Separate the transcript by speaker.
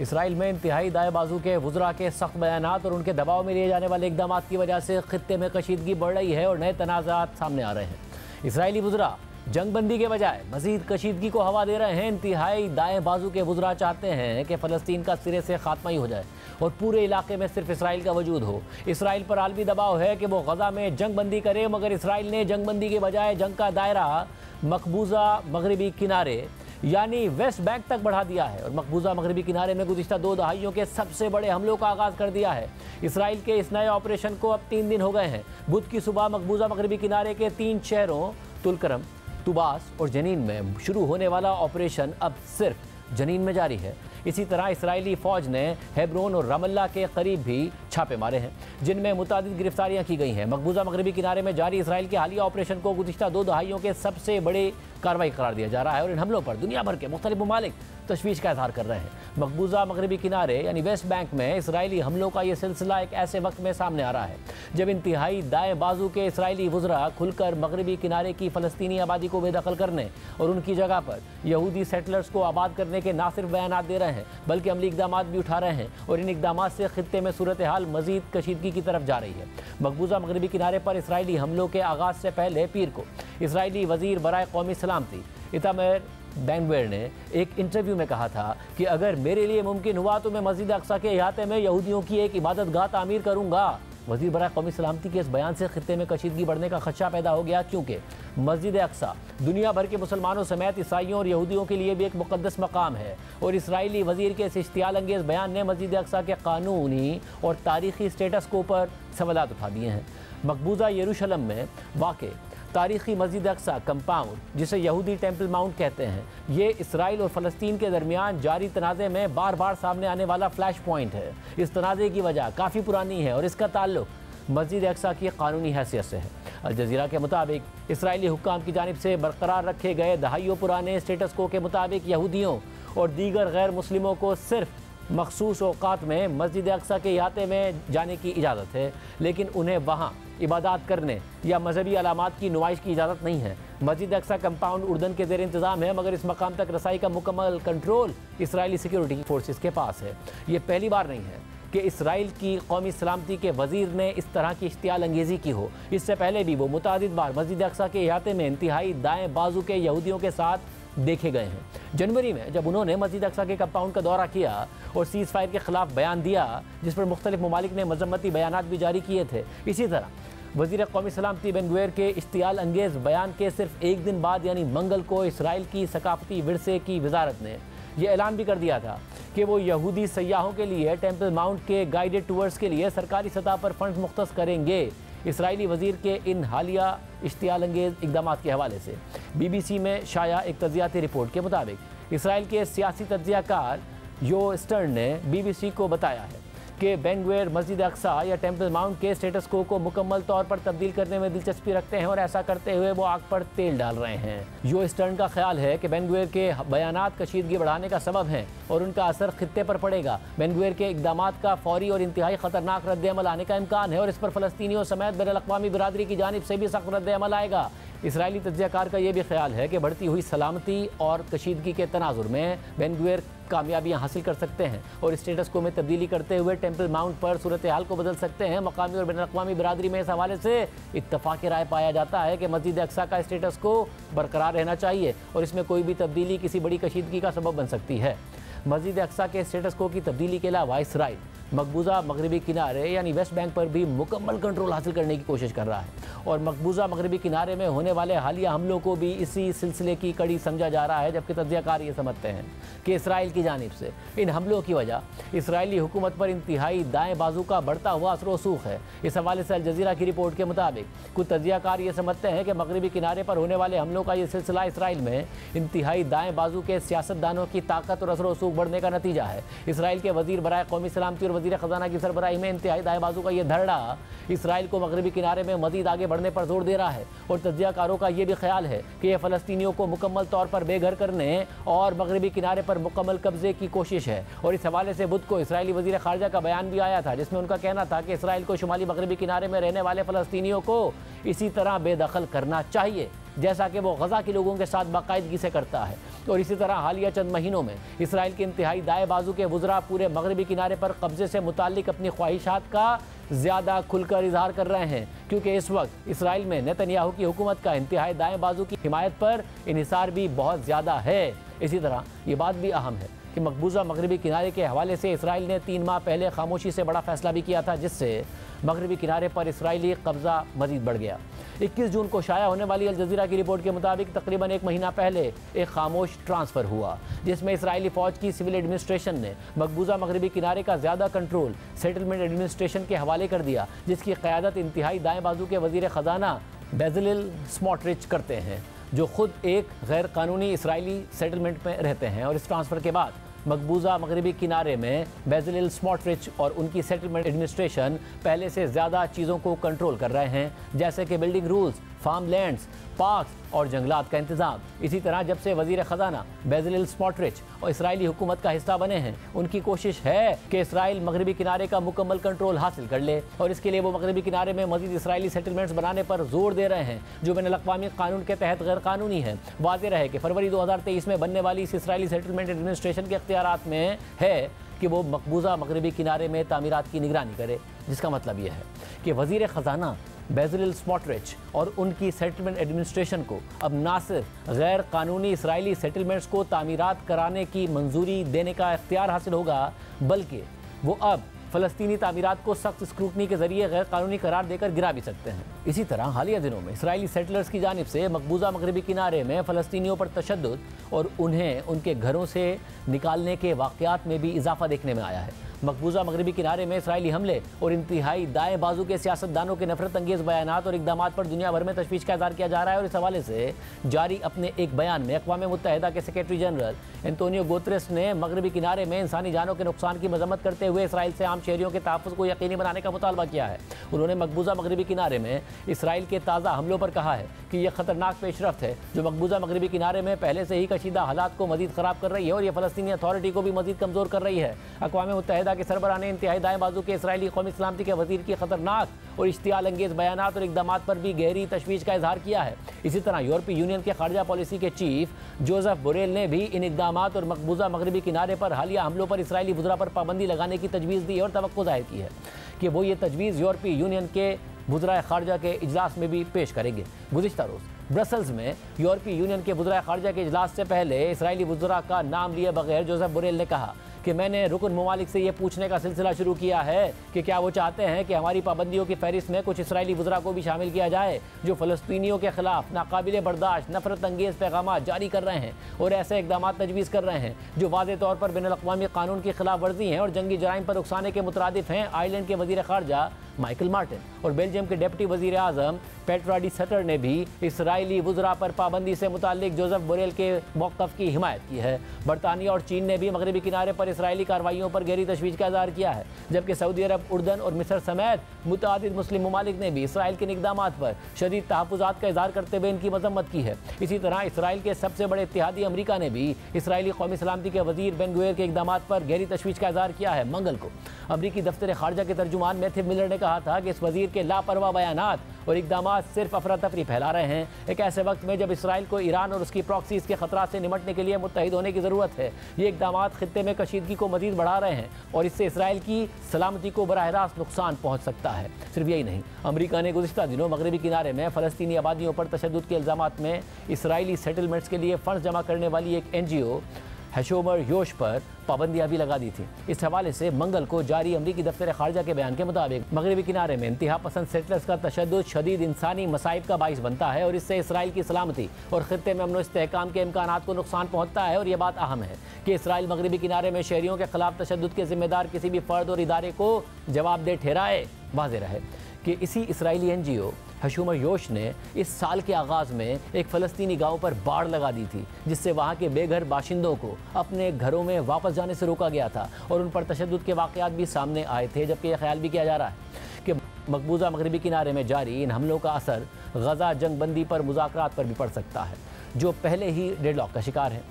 Speaker 1: Israel में इंतहाई दाएं बाजू के वुज़रा के सख्त बयानात और उनके दबाव में लिए जाने वाले इकदाम की वजह से खित्ते में कशीदगी बढ़ रही है और नए तनाज़ात सामने आ रहे हैं। इसराइली वुज़रा जंगबंदी के बजाय मजीद कशीदगी को हवा दे रहे हैं। इंतहाई दाएं बाजू के वुज़रा चाहते हैं कि फ़लस्तीन का सिरे से खात्मा ही हो जाए और पूरे इलाके में सिर्फ इसराइल का वजूद हो। इसराइल पर आलमी दबाव है कि वो गज़ा में जंगबंदी करे, मगर इसराइल ने जंगबंदी के बजाय जंग का दायरा मकबूजा मगरबी किनारे यानी वेस्ट बैंक तक बढ़ा दिया है और मकबूजा मगरबी किनारे में गुज़िश्ता 2 दहाइयों के सबसे बड़े हमलों का आगाज़ कर दिया है। इसराइल के इस नए ऑपरेशन को अब 3 दिन हो गए हैं। बुध की सुबह मकबूजा मगरबी किनारे के 3 शहरों तुलकरम, तुबास और जनीन में शुरू होने वाला ऑपरेशन अब सिर्फ जनीन में जारी है। इसी तरह इसराइली फ़ौज ने हेब्रोन और रमल्ला के करीब भी छापे मारे हैं, जिनमें मुतादिद गिरफ्तारियां की गई हैं। मकबूजा मगरबी किनारे में जारी इसराइल के हालिया ऑपरेशन को गुज़िश्ता 2 दहाइयों के सबसे बड़ी कार्रवाई करार दिया जा रहा है और इन हमलों पर दुनिया भर के मुख्तलिफ ममालिक तशवीश का इजहार कर रहे हैं। मकबूजा मगरबी किनारे यानी वेस्ट बैंक में इसराइली हमलों का ये सिलसिला एक ऐसे वक्त में सामने आ रहा है जब इंतहाई दाएं बाजू के इसराइली वुज़रा खुलकर मगरबी किनारे की फ़लस्तीनी आबादी को बेदखल करने और उनकी जगह पर यहूदी सेटलर्स को आबाद करने के ना सिर्फ बयान दे रहे हैं बल्कि अमली इकदाम भी उठा रहे हैं और इन इकदाम से खित्ते में सूरत हाल मजीद कशीदगी की तरफ जा रही है। मकबूजा मगरबी किनारे पर इसराइली हमलों के आगाज़ से पहले पीर को इसराइली वज़ीर बराए कौमी सलामती इतामार बेन-गुविर ने एक इंटरव्यू में कहा था कि अगर मेरे लिए मुमकिन हुआ तो मैं मस्जिद अक्सा के इहाते में यहूदियों की एक इबादत गाह तामीर करूँगा। वज़ीर बराए कौमी सलामती के इस बयान से खित्ते में कशीदगी बढ़ने का खदशा पैदा हो गया, क्योंकि मस्जिद अक्सा दुनिया भर के मुसलमानों समेत ईसाइयों और यहूदियों के लिए भी एक मुक़द्दस मकाम है और इसराइली वज़ीर के इस इश्तियाल अंगेज़ बयान ने मस्जिद अक्सा के कानूनी और तारीख़ी स्टेटस को पर सवालात उठा दिए हैं। मकबूजा यरूशलम में वाक़ तारीख़ी मस्जिद अक्सा कंपाउंड, जिसे यहूदी टेम्पल माउंट कहते हैं, ये इसराइल और फ़लस्तीन के दरमियान जारी तनाज़े में बार बार सामने आने वाला फ्लैश पॉइंट है। इस तनाज़े की वजह काफ़ी पुरानी है और इसका ताल्लुक़ मस्जिद अक्सा की कानूनी हैसियत से है। अल जज़ीरा के मुताबिक इसराइली हुक्काम की जानिब से बरकरार रखे गए दहाइयों पुराने स्टेटस को के मुताबिक यहूदियों और दीगर गैर मुस्लिमों को सिर्फ मखसूस औक़ात में मस्जिद अक्सा के इहाते में जाने की इजाज़त है, लेकिन उन्हें वहाँ इबादत करने या मजहबी अलामात की नुमाइश की इजाज़त नहीं है। मस्जिद अक्सा कंपाउंड उर्दन के ज़ेर इंतज़ाम है, मगर इस मकाम तक रसाई का मुकम्मल कंट्रोल इसराइली सिक्योरिटी फोर्सेस के पास है। ये पहली बार नहीं है कि इसराइल की कौमी सलामती के वज़ीर ने इस तरह की इश्तियाल अंगेज़ी की हो। इससे पहले भी वो मुतादिद बार मस्जिद अक्सा के इहाते में इंतहाई दाएँ बाजू के यहूदियों के साथ देखे गए हैं। जनवरी में जब उन्होंने मस्जिद अक्सा के कंपाउंड का दौरा किया और सीज़ फायर के ख़िलाफ़ बयान दिया, जिस पर मुख्तलिफ ममालिक ने मजम्मती बयानात भी जारी किए थे, इसी तरह वज़ीर कौमी सलामती बेन-गुविर के इश्तियाल अंगेज़ बयान के सिर्फ एक दिन बाद यानी मंगल को इसराइल की सकाफ़ती विरसे की वजारत ने यह ऐलान भी कर दिया था कि वो यहूदी सयाहों के लिए टेम्पल माउंट के गाइडेड टूर्स के लिए सरकारी सतह पर फ़ंड मुख्तस करेंगे। इसराइली वज़ीर के इन हालिया इश्तियाल अंगेज़ इक़दाम के हवाले से BBC में शाया एक तज्ज़ियाती रिपोर्ट के मुताबिक इसराइल के सियासी तज्ज़ियाकार यो स्टर्न ने BBC को बताया है कि बेन-गुविर मस्जिद अक्सा या टेम्पल माउंट के स्टेटस को मुकम्मल तौर पर तब्दील करने में दिलचस्पी रखते हैं और ऐसा करते हुए वो आग पर तेल डाल रहे हैं। यो स्टर्न का ख्याल है कि बेन-गुविर के बयानात कशीदगी बढ़ाने का सबब हैं और उनका असर खित्ते पर पड़ेगा। बेन-गुविर के इक़दामात का फौरी और इंतहाई ख़तरनाक रद्द-ए-अमल आने का इम्कान है और इस पर फ़लस्तीनियों समेत बैनुल-अक़वामी बिरादरी की जानिब से भी सख्त रद्द-ए-अमल आएगा। इसराइली तज्ज़ियाकार का यह भी ख्याल है कि बढ़ती हुई सलामती और कशीदगी के तनाजुर में बेन-गुविर कामयाबियाँ हासिल कर सकते हैं और स्टेटस को में तब्दीली करते हुए टेम्पल माउंट पर सूरत हाल को बदल सकते हैं। मकामी और बैनुल-अक़वामी बिरादरी में इस हवाले से इत्तफ़ाक़ राय पाया जाता है कि मस्जिद अक्सा का स्टेटस को बरकरार रहना चाहिए और इसमें कोई भी तब्दीली किसी बड़ी कशीदगी का सबब बन सकती है। मस्जिद अक्सा के स्टेटस को की तब्दीली के अलावा इसराइल मकबूजा मगरबी किनारे यानी वेस्ट बैंक पर भी मुकम्मल कंट्रोल हासिल करने की कोशिश कर रहा है और मकबूजा मगरबी किनारे में होने वाले हालिया हमलों को भी इसी सिलसिले की कड़ी समझा जा रहा है, जबकि तज्ज़ियाकार ये समझते हैं कि इसराइल की जानिब से इन हमलों की वजह इसराइली हुकूमत पर इंतहाई दाएँ बाजू का बढ़ता हुआ असर रसूख है। इस हवाले से अल जज़ीरा की रिपोर्ट के मुताबिक कुछ तज्ज़ियाकार ये समझते हैं कि मगरबी किनारे पर होने वाले हमलों का ये सिलसिला इसराइल में इंतहाई दाएँ बाजू के सियासतदानों की ताकत और असर रसूख बढ़ने का नतीजा है। इसराइल के वज़ीर बराए कौमी सलामती और वज़ीर ख़ज़ाना की सरबराही में इंतहाई दाएँ बाजू का ये धरड़ा इसराइल को मगरबी किनारे में मज़ीद आगे बढ़ने पर जोर दे रहा है और तज्ज़ियाकारों का ये भी ख्याल है कि यह फ़लस्तीनियों को मुकम्मल तौर पर बेघर करने और मगरबी किनारे पर मुकम्मल कब्जे की कोशिश है। और इस हवाले से बुध को इसराइली वज़ीर ख़ारजा का बयान भी आया था, जिसमें उनका कहना था कि इसराइल को शुमाली मगरबी किनारे में रहने वाले फ़लस्तीनियों को इसी तरह बेदखल करना चाहिए जैसा कि वो गजा के लोगों के साथ बाकायदगी से करता है। और इसी तरह हालिया चंद महीनों में इसराइल के इंतहाई दाएं बाजू के वुज़रा पूरे मगरबी किनारे पर कब्जे से मुताल्लिक अपनी ख्वाहिशात का ज़्यादा खुलकर इजहार कर रहे हैं, क्योंकि इस वक्त इसराइल में नेतन्याहू की हुकूमत का इंतहाई दाएं बाजू की हिमायत पर इन्हिसार भी बहुत ज़्यादा है। इसी तरह ये बात भी अहम है कि मकबूजा मगरबी किनारे के हवाले से इसराइल ने 3 माह पहले खामोशी से बड़ा फैसला भी किया था, जिससे मगरबी किनारे पर इसराइली कब्जा मजीद बढ़ गया। 21 जून को शाया होने वाली अल जज़ीरा की रिपोर्ट के मुताबिक तकरीबन 1 महीना पहले एक खामोश ट्रांसफ़र हुआ, जिसमें इसराइली फ़ौज की सिविल एडमिनिस्ट्रेशन ने मकबूजा मगरबी किनारे का ज़्यादा कंट्रोल सेटलमेंट एडमिनिस्ट्रेशन के हवाले कर दिया, जिसकी क़यादत इंतहाई दाएँ बाजू के वज़ीर ख़जाना बेज़लेल स्मोट्रिच करते हैं, जो खुद एक गैर कानूनी इसराइली सेटलमेंट में रहते हैं। और इस ट्रांसफ़र के बाद मकबूजा मगरबी किनारे में बेज़लेल स्मोट्रिच और उनकी सेटलमेंट एडमिनिस्ट्रेशन पहले से ज़्यादा चीज़ों को कंट्रोल कर रहे हैं, जैसे कि building rules, farm lands, parks और जंगलात का इंतज़ाम। इसी तरह जब से वज़ीर ख़जाना बेज़लेल स्मोट्रिच और इसराइली हुकूमत का हिस्सा बने हैं, उनकी कोशिश है कि इसराइल मगरबी किनारे का मुकम्मल कंट्रोल हासिल कर ले, और इसके लिए वो मगरबी किनारे में मज़ीद इसराइली सेटलमेंट्स बनाने पर जोर दे रहे हैं, जो बैनुल-अक़वामी कानून के तहत गैर कानूनी है। वाज़ेह रहे कि फरवरी 2023 में बनने वाली इस इसराइली सेटलमेंट एडमिनिस्ट्रेशन के इख्तियारात में है कि वो मकबूजा मगरबी किनारे में तामीरात की निगरानी करे, जिसका मतलब यह है कि वज़ीर ख़जाना बेज़लेल स्मोट्रिच और उनकी सेटलमेंट एडमिनिस्ट्रेशन को अब ना सिर्फ गैर कानूनी इसराइली सेटलमेंट्स को तामीरात कराने की मंजूरी देने का इख्तियार हासिल होगा, बल्कि वो अब फ़लस्तीनी तामीरात को सख्त स्क्रूटनी के जरिए गैर कानूनी करार देकर गिरा भी सकते हैं। इसी तरह हालिया दिनों में इसराइली सेटलर्स की जानिब से मकबूजा मगरबी किनारे में फ़लस्तीनियों पर तशद्दुद और उन्हें उनके घरों से निकालने के वाक़यात में भी इजाफा देखने में आया है। मकबूजा मगरबी किनारे में इसराइली हमले और इंतहाई दाएं बाजू के सियासतदानों के नफरत अंगेज़ बयानात और इक़दामात पर दुनिया भर में तशवीश का इज़हार किया जा रहा है। और इस हवाले से जारी अपने एक बयान में अक़वाम मुत्तहिदा के सेक्रेटरी जनरल एंटोनियो गुतेरेस ने मगरबी किनारे में इंसानी जानों के नुकसान की मजम्मत करते हुए इसराइल से आम शहरियों के तहफ़्फ़ुज़ को यकीनी बनाने का मुतालबा किया है। उन्होंने मकबूजा मगरबी किनारे में इसराइल के ताज़ा हमलों पर कहा है कि यह ख़तरनाक पेशरफ्त है, जो मकबूजा मगरबी किनारे में पहले से ही कशीदा हालात को मज़ीद ख़राब कर रही है और यह फ़लस्तीनी अथॉरिटी को भी मज़ीद कमज़ोर कर रही है। अक़वाम मुत्तहिदा के सरबराह ने इंतहाई दाएं बाजू के इसराइली कौमी सलामती के वज़ीर की खतरनाक और इश्तियाल अंगेज़ बयानात और इक़दामात पर भी गहरी तशवीश का इजहार किया है। इसी तरह यूरोपीय यूनियन के खारजा पॉलिसी के चीफ जोसेफ बोरेल ने भी इन इक़दामात और मकबूजा मगरबी किनारे पर हालिया हमलों पर इसराइली वुज़रा पर पाबंदी लगाने की तजवीज़ दी और तवक्को ज़ाहिर की है कि वो ये तजवीज़ यूरोपीय यूनियन के वुज़रा खारजा के इजलास में भी पेश करेंगे। गुज़िश्ता रोज़ ब्रसल्स में यूरोपीय यूनियन के वुज़रा खारजा के इजलास से पहले इसराइली वुज़रा का नाम लिए बगैर जोसेफ बोरेल ने कहा कि मैंने रुकन ममालिक से ये पूछने का सिलसिला शुरू किया है कि क्या वो चाहते हैं कि हमारी पाबंदियों की फहरिस्त में कुछ इसराइली वुज़रा को भी शामिल किया जाए, जो फ़लस्तीनियों के खिलाफ नाकाबिल बर्दाश्त नफरत अंगेज़ पैगाम जारी कर रहे हैं और ऐसे इक़दाम तजवीज़ कर रहे हैं जो वाज़ेह तौर पर बैनुल-अक़वामी कानून की खिलाफ वर्जी हैं और जंगी जराइम पर उकसाने के मुतरादिफ हैं। आयरलैंड के वज़ीर ख़ारजा माइकल मार्टिन और बेल्जियम के डिप्टी वज़ीर आज़म पेट्रा डी सटर ने भी इसराइली वुज़रा पर पाबंदी से मुताल्लिक जोसेफ बोरेल के मौक़िफ़ की हिमायत की है। बरतानिया और चीन ने भी मगरबी किनारे पर इसराइली कार्रवाइयों पर गहरी तशवीश का इज़हार किया है, जबकि सऊदी अरब, उर्दन और मिस्र समेत मुतअद्दिद मुस्लिम ममालिक ने भी इसराइल के इक़दामात पर शदीद तहफ़्फ़ुज़ात का इज़हार करते हुए इनकी मज़म्मत की है। इसी तरह इसराइल के सबसे बड़े इत्तेहादी अमरीका ने भी इसराइली कौमी सलामती के वज़ीर बेन गुवेर के इक़दामात पर गहरी तशवीश का इज़हार किया है। मंगल को अमरीकी दफ्तर खारजा के तर्जुमान मैथ्यू मिलर ने कहा था कि इस वज़ीर के लापरवाह बयानात और इक़दामात सिर्फ अफरा तफरी फैला रहे हैं, एक ऐसे वक्त में जब इसराइल को ईरान और उसकी प्रॉक्सीज़ के खतरा से निमटने के लिए मुत्तहिद होने की ज़रूरत है। ये इक़दामात खित्ते में कशीदगी को मज़ीद बढ़ा रहे हैं और इससे इसराइल की सलामती को बराह रास्त नुकसान पहुँच सकता है। सिर्फ यही नहीं, अमरीका ने गुज़िश्ता दिनों मगरबी किनारे में फ़लस्तीनी आबादियों पर तशद्दुद के इल्ज़ामात में इसराइली सेटलमेंट्स के लिए फ़ंड्स जमा करने वाली एक NGO हैशोमर योश पर पाबंदियां भी लगा दी थी। इस हवाले से मंगल को जारी अमरीकी दफ्तर खारजा के बयान के मुताबिक मगरबी किनारे में इंतहा पसंद सेटलर्स का तशद्दुद शदीद इंसानी मसाइब का बाइस बनता है और इससे इसराइल की सलामती और खित्ते में अमन और इस्तेहकाम के इम्कानात को नुकसान पहुँचता है। और यह बात अहम है कि इसराइल मगरबी किनारे में शहरियों के खिलाफ तशद्दुद के जिम्मेदार किसी भी फ़र्द और इदारे को जवाबदेह ठहराए। वाज़ेह रहे कि इसी इसराइली NGO हैशोमर योश ने इस साल के आगाज़ में एक फ़लस्तीनी गांव पर बाड़ लगा दी थी, जिससे वहां के बेघर बाशिंदों को अपने घरों में वापस जाने से रोका गया था और उन पर तशद्दुद के वाक़यात भी सामने आए थे। जबकि यह ख्याल भी किया जा रहा है कि मकबूजा मगरबी किनारे में जारी इन हमलों का असर गजा जंगबंदी पर मुज़ाकरात पर भी पड़ सकता है, जो पहले ही डेडलॉक का शिकार है।